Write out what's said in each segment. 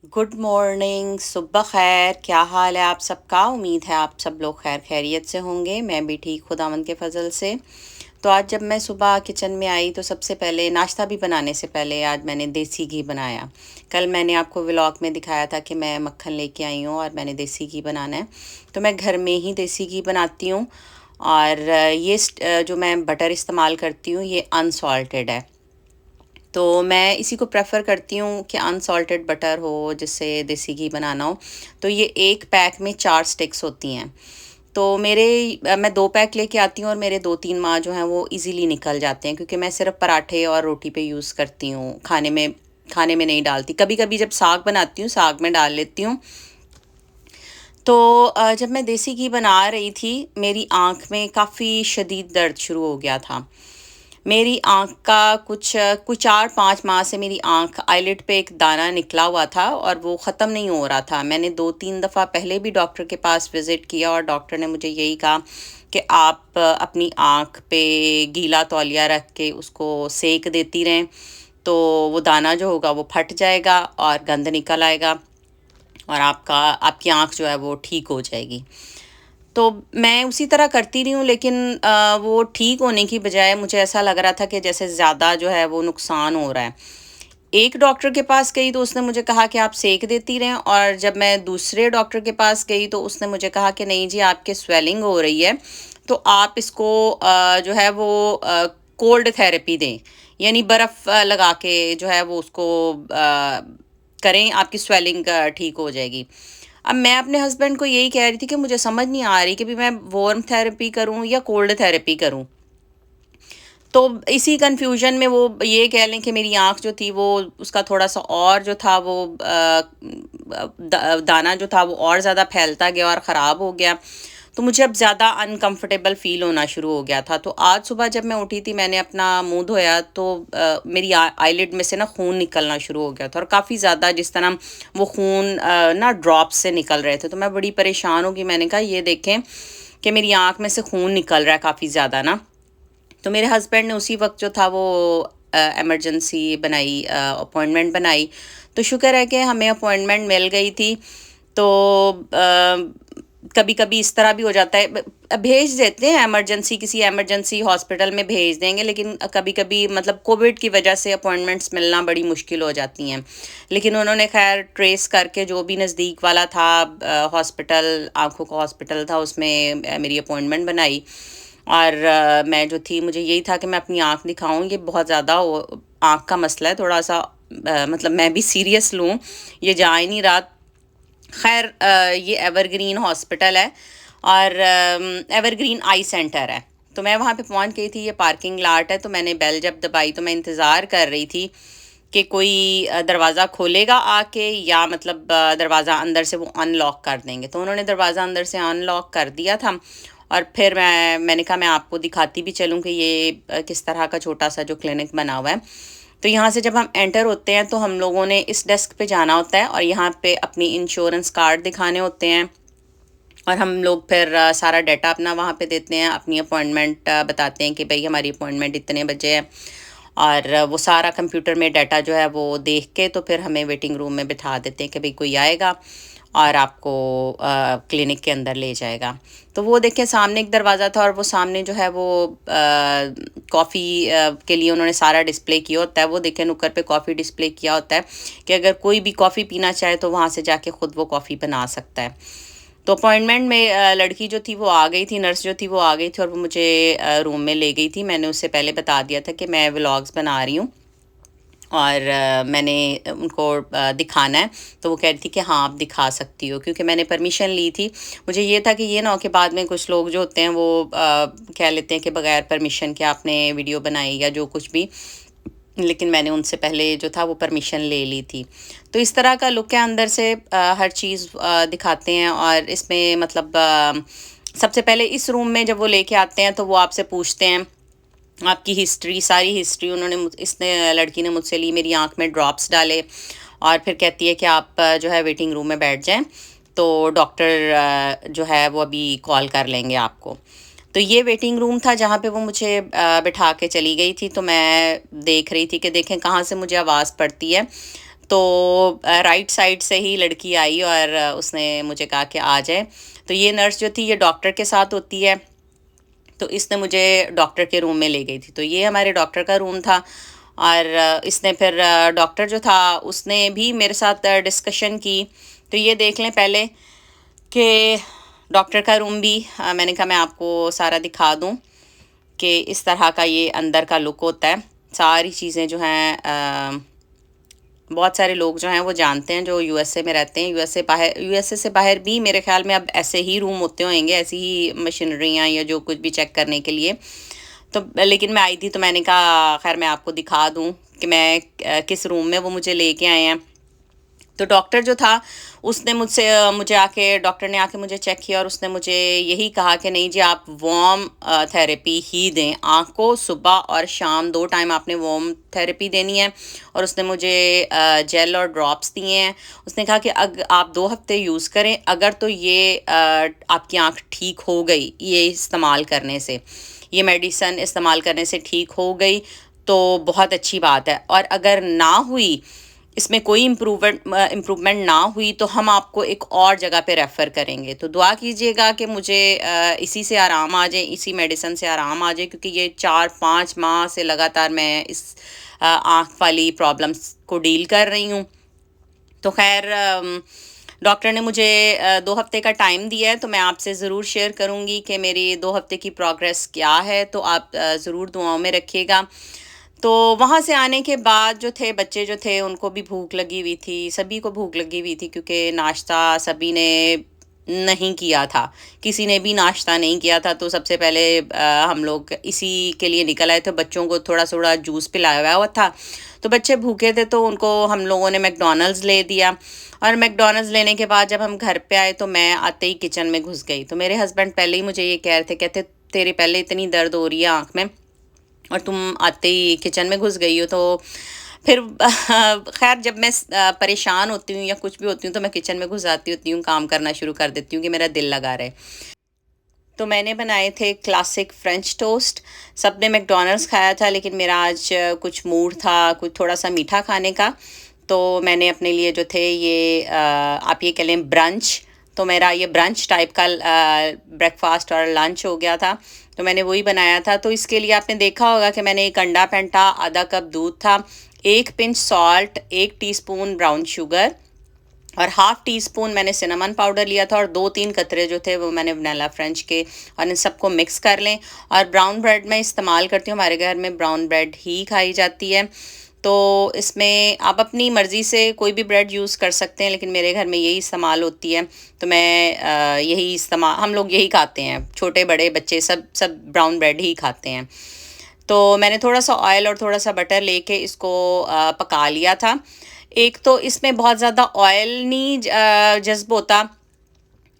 Good morning, सुबह खैर। क्या हाल है आप सबका? उम्मीद है आप सब लोग खैर खैरियत से होंगे। मैं भी ठीक, खुदावंद के फजल से। तो आज जब मैं सुबह किचन में आई तो सबसे पहले नाश्ता भी बनाने से पहले आज मैंने देसी घी बनाया। कल मैंने आपको व्लॉग में दिखाया था कि मैं मक्खन लेके आई हूँ और मैंने देसी घी बनाना है। तो मैं घर में ही देसी घी बनाती हूँ। और जो मैं बटर इस्तेमाल करती हूँ ये अनसॉल्टेड है। तो मैं इसी को प्रेफ़र करती हूँ कि अनसॉल्टेड बटर हो जिससे देसी घी बनाना हो। तो ये एक पैक में 4 स्टिक्स होती हैं। तो मैं 2 पैक लेके आती हूँ और मेरे 2-3 माह जो हैं वो इजीली निकल जाते हैं, क्योंकि मैं सिर्फ पराठे और रोटी पे यूज़ करती हूँ, खाने में नहीं डालती। कभी कभी जब साग बनाती हूँ साग में डाल लेती हूँ। तो जब मैं देसी घी बना रही थी मेरी आँख में काफ़ी शदीद दर्द शुरू हो गया था। मेरी आँख का कुछ 4-5 माह से मेरी आँख आईलिड पे एक दाना निकला हुआ था और वो ख़त्म नहीं हो रहा था। मैंने 2-3 दफ़ा पहले भी डॉक्टर के पास विज़िट किया और डॉक्टर ने मुझे यही कहा कि आप अपनी आँख पे गीला तौलिया रख के उसको सेक देती रहें, तो वो दाना जो होगा वो फट जाएगा और गंद निकल आएगा और आपकी आँख जो है वो ठीक हो जाएगी। तो मैं उसी तरह करती रही हूँ, लेकिन वो ठीक होने की बजाय मुझे ऐसा लग रहा था कि जैसे ज़्यादा जो है वो नुकसान हो रहा है। एक डॉक्टर के पास गई तो उसने मुझे कहा कि आप सेक देती रहें, और जब मैं दूसरे डॉक्टर के पास गई तो उसने मुझे कहा कि नहीं जी, आपके स्वेलिंग हो रही है, तो आप इसको जो है वो कोल्ड थेरेपी दें, यानी बर्फ़ लगा के जो है वो उसको करें, आपकी स्वेलिंग ठीक हो जाएगी। अब मैं अपने हस्बैंड को यही कह रही थी कि मुझे समझ नहीं आ रही कि भी मैं वार्म थेरेपी करूं या कोल्ड थेरेपी करूं। तो इसी कन्फ्यूजन में वो ये कह लें कि मेरी आँख जो थी वो उसका थोड़ा-सा और जो था वो दाना जो था वो और ज़्यादा फैलता गया और ख़राब हो गया। तो मुझे अब ज़्यादा अनकंफर्टेबल फ़ील होना शुरू हो गया था। तो आज सुबह जब मैं उठी थी मैंने अपना मुँह धोया तो मेरी आईलिड में से ना खून निकलना शुरू हो गया था, और काफ़ी ज़्यादा, जिस तरह वो खून ना ड्रॉप्स से निकल रहे थे। तो मैं बड़ी परेशान हो गई। मैंने कहा ये देखें कि मेरी आँख में से खून निकल रहा है काफ़ी ज़्यादा ना। तो मेरे हस्बैंड ने उसी वक़्त जो था वो इमरजेंसी अपॉइंटमेंट बनाई। तो शुक्र है कि हमें अपॉइंटमेंट मिल गई थी। तो कभी-कभी इस तरह भी हो जाता है, भेज देते हैं इमरजेंसी, किसी इमरजेंसी हॉस्पिटल में भेज देंगे, लेकिन कभी-कभी मतलब कोविड की वजह से अपॉइंटमेंट्स मिलना बड़ी मुश्किल हो जाती हैं। लेकिन उन्होंने ख़ैर ट्रेस करके जो भी नज़दीक वाला था हॉस्पिटल, आँखों का हॉस्पिटल था, उसमें मेरी अपॉइंटमेंट बनाई। और मैं जो थी मुझे यही था कि मैं अपनी आँख दिखाऊँ। ये बहुत ज़्यादा आँख का मसला है, थोड़ा-सा मतलब मैं भी सीरियस लूँ, ये जा ही नहीं रहा। ख़ैर ये एवरग्रीन हॉस्पिटल है और एवरग्रीन आई सेंटर है। तो मैं वहाँ पे पहुँच गई थी, ये पार्किंग लॉट है। तो मैंने बेल जब दबाई तो मैं इंतज़ार कर रही थी कि कोई दरवाज़ा खोलेगा आके, या मतलब दरवाज़ा अंदर से वो अनलॉक कर देंगे। तो उन्होंने दरवाज़ा अंदर से अनलॉक कर दिया था। और फिर मैंने कहा मैं आपको दिखाती भी चलूँ कि ये किस तरह का छोटा-सा जो क्लिनिक बना हुआ है। तो यहाँ से जब हम एंटर होते हैं तो हम लोगों ने इस डेस्क पे जाना होता है और यहाँ पे अपनी इंश्योरेंस कार्ड दिखाने होते हैं, और हम लोग फिर सारा डाटा अपना वहाँ पे देते हैं, अपनी अपॉइंटमेंट बताते हैं कि भाई हमारी अपॉइंटमेंट इतने बजे है। और वो सारा कंप्यूटर में डाटा जो है वो देख के तो फिर हमें वेटिंग रूम में बिठा देते हैं कि भाई कोई आएगा और आपको क्लिनिक के अंदर ले जाएगा। तो वो देखें सामने एक दरवाज़ा था और वो सामने जो है वो कॉफ़ी के लिए उन्होंने सारा डिस्प्ले किया होता है। वो देखें नुक्कड़ पे कॉफ़ी डिस्प्ले किया होता है कि अगर कोई भी कॉफ़ी पीना चाहे तो वहाँ से जाके ख़ुद वो कॉफ़ी बना सकता है। तो अपॉइंटमेंट में लड़की जो थी वो आ गई थी, नर्स जो थी वो आ गई थी और वो मुझे रूम में ले गई थी। मैंने उससे पहले बता दिया था कि मैं व्लॉग्स बना रही हूँ और मैंने उनको दिखाना है। तो वो कह रही थी कि हाँ आप दिखा सकती हो, क्योंकि मैंने परमिशन ली थी। मुझे ये था कि ये ना हो कि बाद में कुछ लोग जो होते हैं वो कह लेते हैं कि बगैर परमिशन के आपने वीडियो बनाई या जो कुछ भी, लेकिन मैंने उनसे पहले जो था वो परमिशन ले ली थी। तो इस तरह का लुक है अंदर से, हर चीज़ दिखाते हैं। और इसमें मतलब सबसे पहले इस रूम में जब वो लेके आते हैं तो वो आपसे पूछते हैं आपकी हिस्ट्री, सारी हिस्ट्री उन्होंने इसने लड़की ने मुझसे ली, मेरी आँख में ड्रॉप्स डाले और फिर कहती है कि आप जो है वेटिंग रूम में बैठ जाएँ, तो डॉक्टर जो है वो अभी कॉल कर लेंगे आपको। तो ये वेटिंग रूम था जहाँ पे वो मुझे बिठा के चली गई थी। तो मैं देख रही थी कि देखें कहाँ से मुझे आवाज़ पड़ती है। तो राइट साइड से ही लड़की आई और उसने मुझे कहा कि आ जाए। तो ये नर्स जो थी ये डॉक्टर के साथ होती है, तो इसने मुझे डॉक्टर के रूम में ले गई थी। तो ये हमारे डॉक्टर का रूम था और इसने फिर डॉक्टर जो था उसने भी मेरे साथ डिस्कशन की। तो ये देख लें पहले कि डॉक्टर का रूम भी मैंने कहा मैं आपको सारा दिखा दूं कि इस तरह का ये अंदर का लुक होता है। सारी चीज़ें जो हैं बहुत सारे लोग जो हैं वो जानते हैं जो यूएसए में रहते हैं। यूएसए से बाहर भी मेरे ख्याल में अब ऐसे ही रूम होते होंगे, ऐसी ही मशीनरियाँ या जो कुछ भी चेक करने के लिए। तो लेकिन मैं आई थी तो मैंने कहा खैर मैं आपको दिखा दूं कि मैं किस रूम में वो मुझे लेके आए हैं। तो डॉक्टर जो था उसने डॉक्टर ने आके मुझे चेक किया और उसने मुझे यही कहा कि नहीं जी आप वार्म थेरेपी ही दें, आँख को सुबह और शाम 2 टाइम आपने वार्म थेरेपी देनी है। और उसने मुझे जेल और ड्रॉप्स दिए हैं। उसने कहा कि आप 2 हफ्ते यूज़ करें, अगर तो ये आपकी आँख ठीक हो गई ये इस्तेमाल करने से, ये मेडिसन इस्तेमाल करने से ठीक हो गई तो बहुत अच्छी बात है, और अगर ना हुई, इसमें कोई इम्प्रूवमेंट ना हुई तो हम आपको एक और जगह पे रेफ़र करेंगे। तो दुआ कीजिएगा कि मुझे इसी से आराम आ जाए, इसी मेडिसिन से आराम आ जाए, क्योंकि ये 4-5 माह से लगातार मैं इस आँख वाली प्रॉब्लम्स को डील कर रही हूँ। तो ख़ैर डॉक्टर ने मुझे 2 हफ़्ते का टाइम दिया है, तो मैं आपसे ज़रूर शेयर करूँगी कि मेरी 2 हफ़्ते की प्रोग्रेस क्या है, तो आप ज़रूर दुआओं में रखिएगा। तो वहाँ से आने के बाद जो थे बच्चे जो थे उनको भी भूख लगी हुई थी, सभी को भूख लगी हुई थी, क्योंकि नाश्ता सभी ने नहीं किया था, किसी ने भी नाश्ता नहीं किया था। तो सबसे पहले हम लोग इसी के लिए निकल आए थे, बच्चों को थोड़ा-थोड़ा जूस पिलाया हुआ था। तो बच्चे भूखे थे तो उनको हम लोगों ने मैकडॉनल्ड्स ले दिया, और मैकडॉनल्ड्स लेने के बाद जब हम घर पे आए तो मैं आते ही किचन में घुस गई। तो मेरे हस्बैंड पहले ही मुझे ये कह रहे थे, कहते तेरे पहले इतनी दर्द हो रही है आँख में और तुम आते ही किचन में घुस गई हो। तो फिर खैर जब मैं परेशान होती हूँ या कुछ भी होती हूँ तो मैं किचन में घुस जाती होती हूँ, काम करना शुरू कर देती हूँ कि मेरा दिल लगा रहे। तो मैंने बनाए थे क्लासिक फ्रेंच टोस्ट। सबने मैकडॉनल्ड्स खाया था लेकिन मेरा आज कुछ मूड था कुछ थोड़ा सा मीठा खाने का, तो मैंने अपने लिए जो थे ये आप ये कह लें ब्रंच, तो मेरा ये ब्रंच टाइप का ब्रेकफास्ट और लंच हो गया था। तो मैंने वही बनाया था। तो इसके लिए आपने देखा होगा कि मैंने एक अंडा फेंटा, आधा कप दूध था, 1 pinch salt, 1 teaspoon brown sugar और हाफ़ टी स्पून मैंने सिनेमन पाउडर लिया था, और 2-3 कतरे जो थे वो मैंने वनीला फ्रेंच के, और इन सबको मिक्स कर लें। और ब्राउन ब्रेड मैं इस्तेमाल करती हूँ, हमारे घर में ब्राउन ब्रेड ही खाई जाती है। तो इसमें आप अपनी मर्ज़ी से कोई भी ब्रेड यूज़ कर सकते हैं, लेकिन मेरे घर में यही इस्तेमाल होती है। तो मैं हम लोग यही खाते हैं, छोटे बड़े बच्चे सब ब्राउन ब्रेड ही खाते हैं। तो मैंने थोड़ा-सा ऑयल और थोड़ा-सा बटर लेके इसको पका लिया था। एक तो इसमें बहुत ज़्यादा ऑयल नहीं जज़्ब होता,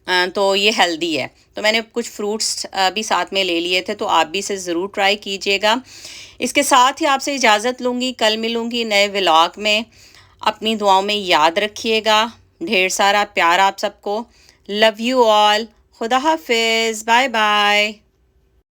तो ये हेल्दी है। तो मैंने कुछ फ्रूट्स भी साथ में ले लिए थे, तो आप भी इसे ज़रूर ट्राई कीजिएगा। इसके साथ ही आपसे इजाज़त लूँगी, कल मिलूँगी नए व्लॉग में। अपनी दुआओं में याद रखिएगा। ढेर सारा प्यार आप सबको। Love you all. खुदा हाफ़िज़। Bye bye.